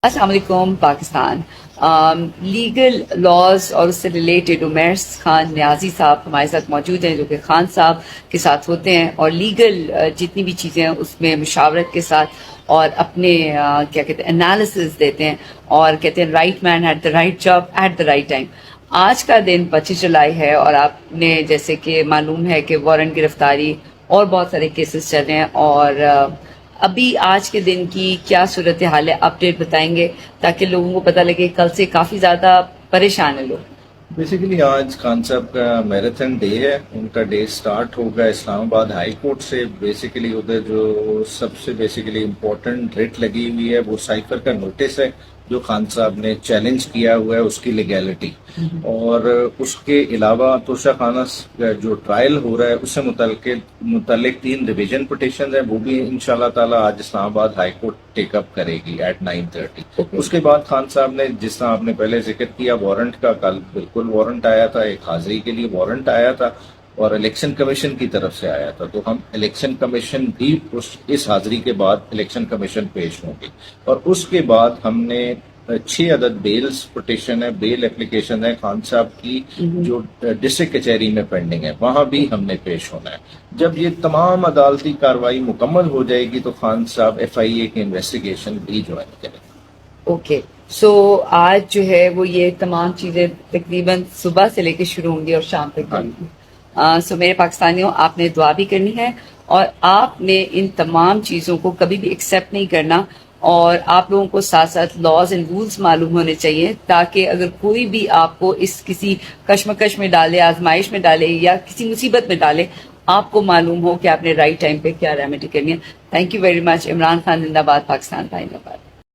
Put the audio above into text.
السلام علیکم Pakistan. Legal laws اور اس سے ریلیٹڈ عمیر خان نیازی صاحب ہمارے ساتھ موجود ہیں جو کہ خان صاحب کے ساتھ ہوتے ہیں اور لیگل جتنی بھی چیزیں ہیں اس میں مشاورت کے ساتھ اور اپنے کیا کہتے ہیں انالیسز دیتے ہیں اور کہتے ہیں right man at the right job at the right time. آج کا دن 25 جولائی ہے اور آپ نے جیسے کہ معلوم ہے کہ وارنٹ گرفتاری اور بہت سارے کیسز چل رہے ہیں اور ابھی آج کے دن کی کیا صورتحال ہے اپڈیٹ بتائیں گے تاکہ لوگوں کو پتہ لگے. کل سے کافی زیادہ پریشان ہیں لوگ. بیسیکلی آج خان صاحب کا میراتھن ڈے ہے. ان کا ڈے سٹارٹ ہوگا اسلام آباد ہائی کورٹ سے. بیسیکلی ادھر جو سب سے بیسیکلی امپورٹنٹ ریٹ لگی ہوئی ہے وہ سائفر کا نوٹس ہے جو خان صاحب نے چیلنج کیا ہوا ہے اس کی لیگیلٹی. اور اس کے علاوہ توشہ خانہ جو ٹرائل ہو رہا ہے اس سے متعلق 3 ریویژن پٹیشن ہیں وہ بھی انشاءاللہ تعالی آج اسلام آباد ہائی کورٹ ٹیک اپ کرے گی ایٹ 9:30. اس کے بعد خان صاحب نے جس طرح آپ نے پہلے ذکر کیا وارنٹ کا, کل بالکل وارنٹ آیا تھا, ایک حاضری کے لیے وارنٹ آیا تھا اور الیکشن کمیشن کی طرف سے آیا تھا. تو ہم الیکشن کمیشن بھی اس حاضری کے بعد الیکشن کمیشن پیش ہوں گے. اور اس کے بعد ہم نے 6 عدد بیلز پٹیشن ہے, بیل اپلیکیشن ہے خان صاحب کی جو ڈسٹرکٹ کچہری میں پینڈنگ ہے, وہاں بھی ہم نے پیش ہونا ہے. جب یہ تمام عدالتی کارروائی مکمل ہو جائے گی تو خان صاحب FIA کی انویسٹیگیشن بھی جوائن کریں گے. اوکے, سو آج جو ہے وہ یہ تمام چیزیں تقریباً صبح سے لے کے شروع ہوں گی اور شام تک کریں گی. سو میرے پاکستانیوں, آپ نے دعا بھی کرنی ہے اور آپ نے ان تمام چیزوں کو کبھی بھی ایکسیپٹ نہیں کرنا اور آپ لوگوں کو ساتھ ساتھ لاز اینڈ رولز معلوم ہونے چاہیے تاکہ اگر کوئی بھی آپ کو اس کسی کشمکش میں ڈالے, آزمائش میں ڈالے یا کسی مصیبت میں ڈالے, آپ کو معلوم ہو کہ آپ نے رائٹ ٹائم پہ کیا ریمیڈی کرنی ہے. Thank you very much. Imran Khan زندہ باد, پاکستان زندہ باد.